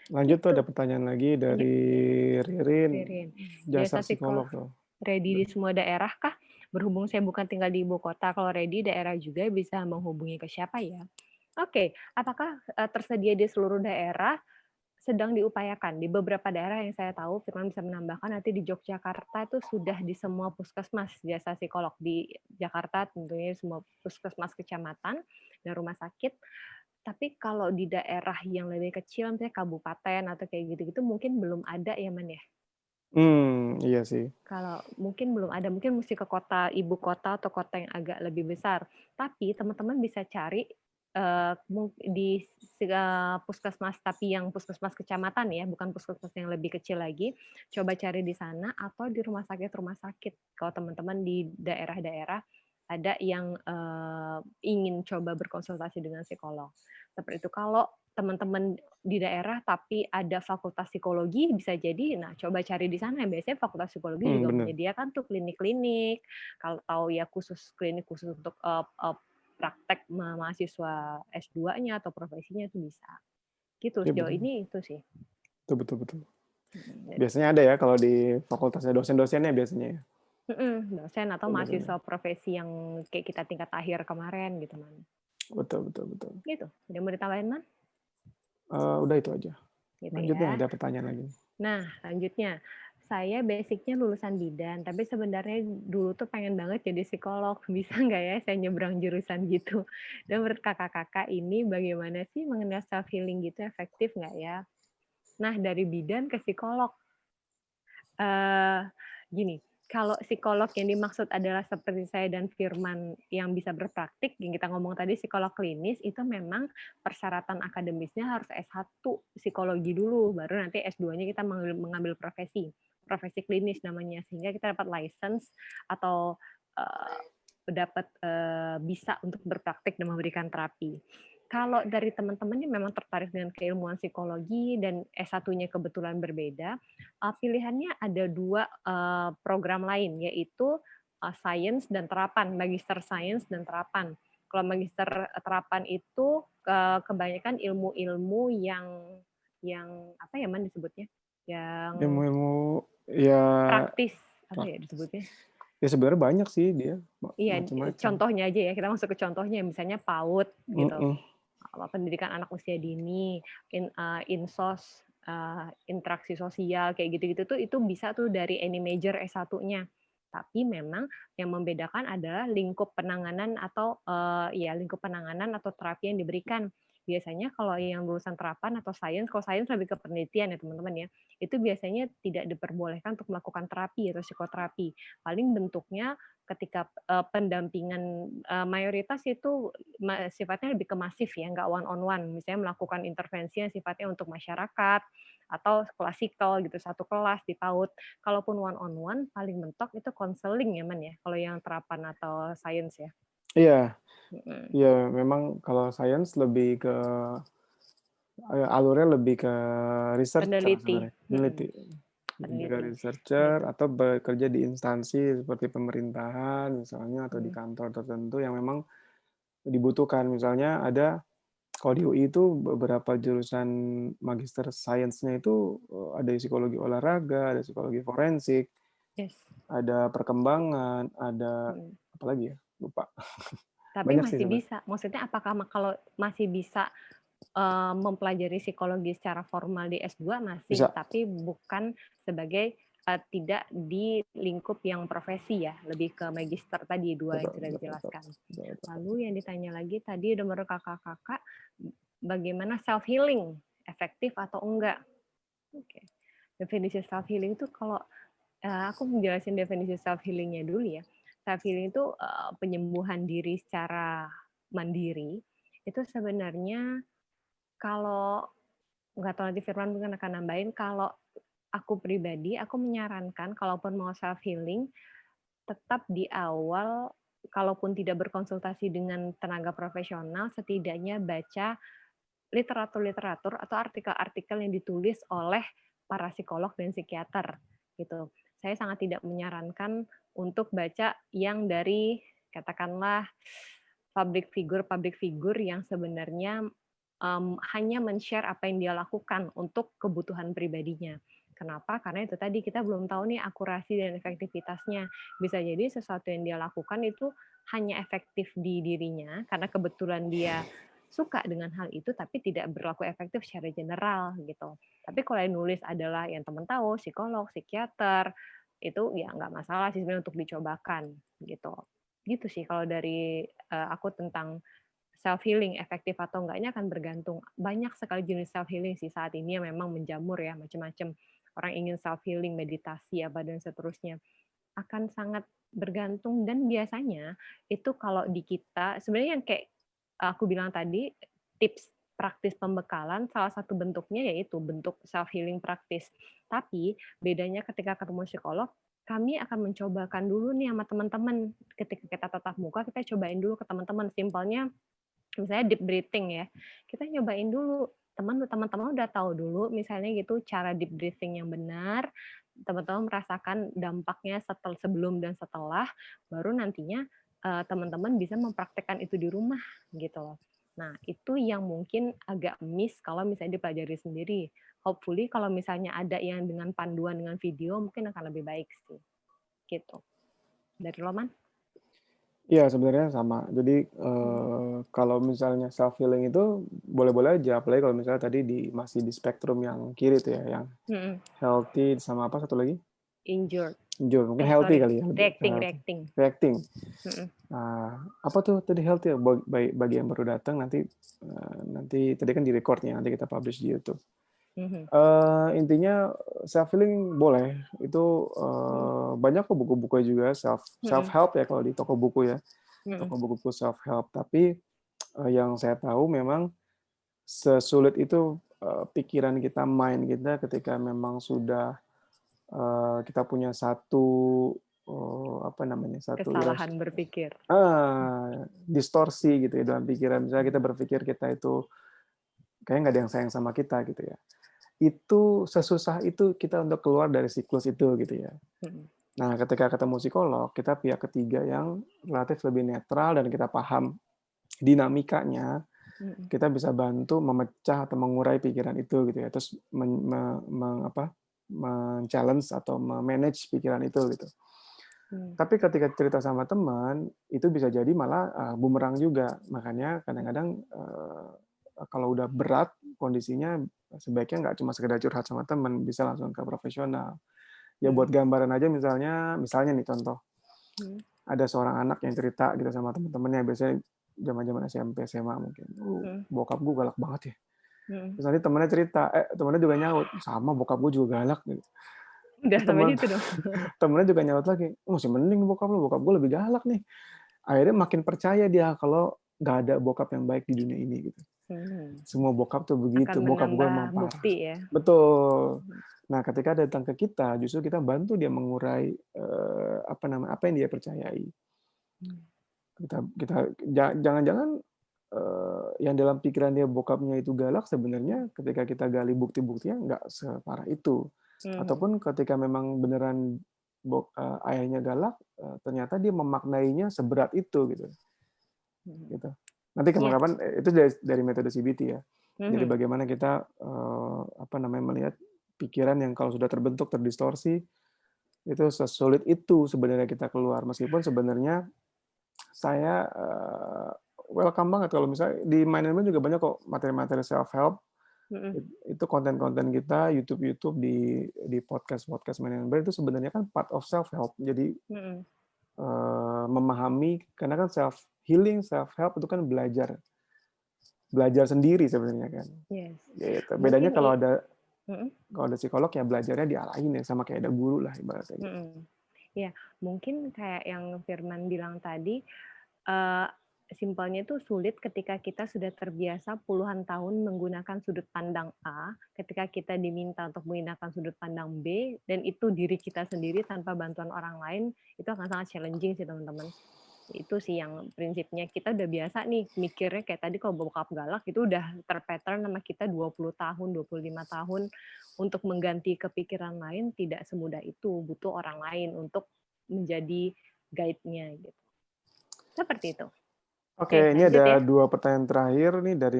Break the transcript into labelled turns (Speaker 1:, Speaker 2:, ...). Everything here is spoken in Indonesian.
Speaker 1: Lanjut tuh
Speaker 2: Gitu.
Speaker 1: ada pertanyaan lagi
Speaker 2: Iya,
Speaker 1: dari Ririn,
Speaker 2: Ririn.
Speaker 1: jasa
Speaker 2: Jasa
Speaker 1: psikolog
Speaker 2: psikolog
Speaker 1: tuh.
Speaker 2: ready di semua daerah kah? Berhubung saya bukan tinggal di ibu kota, kalau ready daerah juga bisa menghubungi ke siapa ya? Oke, apakah tersedia di seluruh daerah? Sedang diupayakan. Di beberapa daerah yang saya tahu, Firman bisa menambahkan nanti di Yogyakarta itu sudah di semua puskesmas jasa psikolog. Di Jakarta tentunya semua puskesmas kecamatan dan rumah sakit. Tapi kalau di daerah yang lebih kecil, misalnya kabupaten atau kayak gitu-gitu, mungkin belum ada ya, Man, ya?
Speaker 1: Iya sih.
Speaker 2: Kalau mungkin belum ada, mungkin mesti ke kota, ibu kota atau kota yang agak lebih besar. Tapi teman-teman bisa cari di puskesmas, tapi yang puskesmas kecamatan ya, bukan puskesmas yang lebih kecil lagi. Coba cari di sana atau di rumah sakit. Kalau teman-teman di daerah-daerah ada yang ingin coba berkonsultasi dengan psikolog. Seperti itu. Kalau teman-teman di daerah tapi ada fakultas psikologi bisa jadi, nah coba cari di sana, biasanya fakultas psikologi juga
Speaker 1: Bener.
Speaker 2: menyediakan tuh klinik-klinik, kalau tahu ya klinik khusus untuk praktek mahasiswa S2-nya atau profesinya itu bisa. Gitu
Speaker 1: Iya
Speaker 2: sejauh
Speaker 1: betul.
Speaker 2: ini itu sih.
Speaker 1: Betul, betul, betul.
Speaker 2: Mhm,
Speaker 1: Biasanya ada ya kalau di fakultasnya dosen-dosennya biasanya ya.
Speaker 2: dosen atau
Speaker 1: Dosen-dosennya.
Speaker 2: mahasiswa profesi yang kayak kita tingkat akhir kemarin gitu, Man.
Speaker 1: Betul, betul, betul.
Speaker 2: Gitu, ada yang mau ditambahin, Man?
Speaker 1: Udah itu aja.
Speaker 2: Gitu
Speaker 1: Lanjut deh,
Speaker 2: ya.
Speaker 1: ada pertanyaan lagi.
Speaker 2: Nah, selanjutnya, saya basicnya lulusan bidan, tapi sebenarnya dulu tuh pengen banget jadi psikolog. Bisa nggak ya saya nyebrang jurusan gitu? Dan menurut kakak-kakak ini bagaimana sih mengenai self healing gitu, efektif nggak ya? Nah, dari bidan ke psikolog. eh Gini, kalau psikolog yang dimaksud adalah seperti saya dan Firman yang bisa berpraktik, yang kita ngomong tadi psikolog klinis, itu memang persyaratan akademisnya harus S1 psikologi dulu, baru nanti S2-nya kita mengambil profesi klinis namanya, sehingga kita dapat license atau dapat bisa untuk berpraktik dan memberikan terapi. Kalau dari teman-teman yang memang tertarik dengan keilmuan psikologi dan S1-nya kebetulan berbeda, pilihannya ada 2 program lain, yaitu sains dan terapan, magister sains dan terapan. Kalau magister terapan itu kebanyakan ilmu-ilmu yang apa ya, Man, disebutnya? Yang
Speaker 1: Ilmu-ilmu ya
Speaker 2: praktis, apa ya
Speaker 1: praktis.
Speaker 2: disebutnya?
Speaker 1: Ya sebenarnya banyak sih dia,
Speaker 2: Iya,
Speaker 1: macam-macam.
Speaker 2: contohnya aja ya, kita masuk ke contohnya, misalnya PAUD gitu,
Speaker 1: Mm-mm.
Speaker 2: pendidikan anak usia dini, insos, interaksi sosial, kayak gitu-gitu tuh, itu bisa tuh dari any major S1-nya. Tapi memang yang membedakan adalah lingkup penanganan atau, lingkup penanganan atau terapi yang diberikan. Biasanya kalau yang lulusan terapan atau sains, kalau sains lebih ke penelitian ya teman-teman ya, itu biasanya tidak diperbolehkan untuk melakukan terapi atau psikoterapi. Paling bentuknya ketika pendampingan mayoritas itu sifatnya lebih ke masif ya, nggak one on one. Misalnya melakukan intervensi yang sifatnya untuk masyarakat atau klasikal gitu, satu kelas di PAUD. Kalaupun one on one, paling mentok itu konseling ya, Man, ya, kalau yang terapan atau sains ya.
Speaker 1: Iya,
Speaker 2: Mhm.
Speaker 1: iya memang kalau sains lebih ke alurnya lebih ke researcher
Speaker 2: Peneliti,
Speaker 1: sebenarnya, peneliti. Lebih ke
Speaker 2: peneliti,
Speaker 1: researcher
Speaker 2: gitu.
Speaker 1: atau bekerja di instansi seperti pemerintahan misalnya atau di
Speaker 2: Mhm.
Speaker 1: kantor tertentu yang memang dibutuhkan. Misalnya ada kalau di UI itu beberapa jurusan magister sainsnya itu ada psikologi olahraga, ada psikologi forensik,
Speaker 2: Yes.
Speaker 1: ada perkembangan, ada
Speaker 2: Mhm.
Speaker 1: apa lagi ya? Lupa.
Speaker 2: Tapi
Speaker 1: Banyak sih
Speaker 2: masih
Speaker 1: sebenarnya.
Speaker 2: bisa. Maksudnya apakah kalau masih bisa mempelajari psikologi secara formal di S2 masih,
Speaker 1: Bisa.
Speaker 2: tapi bukan sebagai tidak di lingkup yang profesi ya, lebih ke magister tadi, 2 yang
Speaker 1: Betul,
Speaker 2: sudah
Speaker 1: betul, betul,
Speaker 2: dijelaskan.
Speaker 1: betul, betul.
Speaker 2: Lalu yang ditanya lagi tadi udah menurut Kakak-Kakak, bagaimana self healing, efektif atau enggak? Oke. Definisi self healing itu kalau aku menjelasin definisi self healing-nya dulu ya. Self healing itu penyembuhan diri secara mandiri, itu sebenarnya kalau nggak tahu nanti Firman mungkin akan nambahin, kalau aku pribadi, aku menyarankan kalaupun mau self healing, tetap di awal, kalaupun tidak berkonsultasi dengan tenaga profesional, setidaknya baca literatur-literatur atau artikel-artikel yang ditulis oleh para psikolog dan psikiater gitu. Saya sangat tidak menyarankan untuk baca yang dari katakanlah public figure yang sebenarnya hanya men-share apa yang dia lakukan untuk kebutuhan pribadinya. Kenapa? Karena itu tadi kita belum tahu nih akurasi dan efektivitasnya. Bisa jadi sesuatu yang dia lakukan itu hanya efektif di dirinya karena kebetulan dia suka dengan hal itu tapi tidak berlaku efektif secara general gitu. Tapi kalau yang nulis adalah yang teman tahu, psikolog, psikiater, itu ya nggak masalah sih sebenarnya untuk dicobakan gitu. Gitu sih kalau dari aku tentang self healing efektif atau enggaknya akan bergantung. Banyak sekali jenis self healing sih saat ini yang memang menjamur ya, macam-macam. Orang ingin self healing, meditasi apa dan seterusnya. Akan sangat bergantung dan biasanya itu kalau di kita sebenarnya yang kayak aku bilang tadi tips praktis pembekalan salah satu bentuknya yaitu bentuk self healing praktis. Tapi bedanya ketika ketemu psikolog kami akan mencobakan dulu nih sama teman-teman. Ketika kita tatap muka, kita cobain dulu ke teman-teman. Simpelnya misalnya deep breathing ya, kita nyobain dulu, teman-teman udah tahu dulu misalnya gitu cara deep breathing yang benar, teman-teman merasakan dampaknya sebelum dan setelah, baru nantinya, teman-teman bisa mempraktekkan itu di rumah, gitu loh. Nah, itu yang mungkin agak miss kalau misalnya dipelajari sendiri. Hopefully kalau misalnya ada yang dengan panduan dengan video mungkin akan lebih baik sih, gitu. Dari lo, Man?
Speaker 1: Iya, sebenarnya sama. Jadi,
Speaker 2: Mhm.
Speaker 1: kalau misalnya self healing itu boleh-boleh aja, apalagi kalau misalnya tadi masih di spektrum yang kiri tuh ya, yang
Speaker 2: Mhm.
Speaker 1: healthy sama apa satu lagi?
Speaker 2: Injured.
Speaker 1: Hijau, mungkin healthy
Speaker 2: Sorry,
Speaker 1: kali ya, lebih ke
Speaker 2: reacting
Speaker 1: healthy.
Speaker 2: reacting.
Speaker 1: Reacting.
Speaker 2: Mhm.
Speaker 1: Nah, apa tuh tadi healthy ya? Bagi yang baru datang nanti tadi kan di-record ya, nanti kita publish di YouTube.
Speaker 2: Mhm.
Speaker 1: Intinya self healing boleh, itu,
Speaker 2: Mhm.
Speaker 1: banyak kok buku-buku juga self
Speaker 2: Mhm.
Speaker 1: help ya kalau di toko buku ya,
Speaker 2: Mhm.
Speaker 1: toko buku self help. Tapi, yang saya tahu memang sesulit itu, pikiran kita, mind kita ketika memang sudah, kita punya satu, apa namanya, satu
Speaker 2: Kesalahan berpikir.
Speaker 1: distorsi gitu ya dalam pikiran. Misalnya kita
Speaker 2: Mhm.
Speaker 1: berpikir kita itu kayaknya nggak ada yang sayang sama kita gitu ya. Itu sesusah itu kita untuk keluar dari siklus itu gitu ya.
Speaker 2: Mhm.
Speaker 1: Nah, ketika ketemu psikolog, kita pihak ketiga yang relatif lebih netral dan kita paham dinamikanya,
Speaker 2: Mhm.
Speaker 1: kita bisa bantu memecah atau mengurai pikiran itu gitu ya. Terus men-challenge atau me-manage pikiran itu gitu.
Speaker 2: Mhm.
Speaker 1: Tapi ketika cerita sama teman, itu bisa jadi malah, bumerang juga. Makanya kadang-kadang, kalau udah berat kondisinya, sebaiknya nggak cuma sekedar curhat sama teman, bisa langsung ke profesional. Ya buat
Speaker 2: Mhm.
Speaker 1: gambaran aja misalnya nih contoh,
Speaker 2: Mhm.
Speaker 1: ada seorang anak yang cerita gitu sama teman-temannya, biasanya zaman-zaman SMP, SMA mungkin,
Speaker 2: Mhm.
Speaker 1: bokap gue galak banget ya."
Speaker 2: Mhm.
Speaker 1: Terus nanti temannya cerita, temannya juga nyaut, "Sama bokap gue juga galak," gitu.
Speaker 2: Udah
Speaker 1: Terus
Speaker 2: sampai situ dong.
Speaker 1: temennya juga nyaut lagi, "Oh, masih mending bokap gue lebih galak nih." Akhirnya makin percaya dia kalau nggak ada bokap yang baik di dunia ini gitu.
Speaker 2: Mhm.
Speaker 1: Semua bokap tuh
Speaker 2: Akan
Speaker 1: begitu, bokap gue emang
Speaker 2: menambah
Speaker 1: parah.
Speaker 2: bukti ya.
Speaker 1: Betul.
Speaker 2: Mhm.
Speaker 1: Nah, ketika datang ke kita, justru kita bantu dia mengurai, apa yang dia percayai.
Speaker 2: Mhm.
Speaker 1: Kita jangan-jangan, yang dalam pikiran dia bokapnya itu galak, sebenarnya ketika kita gali bukti-buktinya nggak separah itu.
Speaker 2: Mhm.
Speaker 1: Ataupun ketika memang beneran ayahnya galak, ternyata dia memaknainya seberat itu gitu.
Speaker 2: Mhm.
Speaker 1: Gitu. Nanti
Speaker 2: Iya.
Speaker 1: kapan-kapan itu dari metode CBT ya. Jadi
Speaker 2: Mhm.
Speaker 1: bagaimana kita, apa namanya, melihat pikiran yang kalau sudah terbentuk, terdistorsi, itu sesulit itu sebenarnya kita keluar. Meskipun sebenarnya saya, welcome banget kalau misalnya di Mindment juga banyak kok materi-materi self help,
Speaker 2: Mhm.
Speaker 1: itu konten-konten kita, YouTube-YouTube, di podcast-podcast Mindment itu sebenarnya kan part of self help. Jadi,
Speaker 2: Mhm.
Speaker 1: memahami karena kan self healing, self help itu kan belajar belajar sendiri sebenarnya kan,
Speaker 2: Yes.
Speaker 1: gitu. Bedanya
Speaker 2: Mungkin mhm.
Speaker 1: kalau ada psikolog ya belajarnya diarahin ya, sama kayak ada guru lah ibaratnya gitu.
Speaker 2: Mhm. Iya, mungkin kayak yang Firman bilang tadi, eee, simpelnya itu sulit ketika kita sudah terbiasa puluhan tahun menggunakan sudut pandang A, ketika kita diminta untuk menggunakan sudut pandang B, dan itu diri kita sendiri tanpa bantuan orang lain, itu akan sangat challenging sih teman-teman. Itu sih yang prinsipnya kita udah biasa nih mikirnya kayak tadi kalau bokap galak itu udah terpattern sama kita 20 tahun, 25 tahun untuk mengganti kepikiran lain tidak semudah itu, butuh orang lain untuk menjadi guide-nya gitu. Seperti itu.
Speaker 1: Oke,
Speaker 2: Oke,
Speaker 1: ini
Speaker 2: lanjut
Speaker 1: ada
Speaker 2: ya.
Speaker 1: 2 pertanyaan terakhir nih dari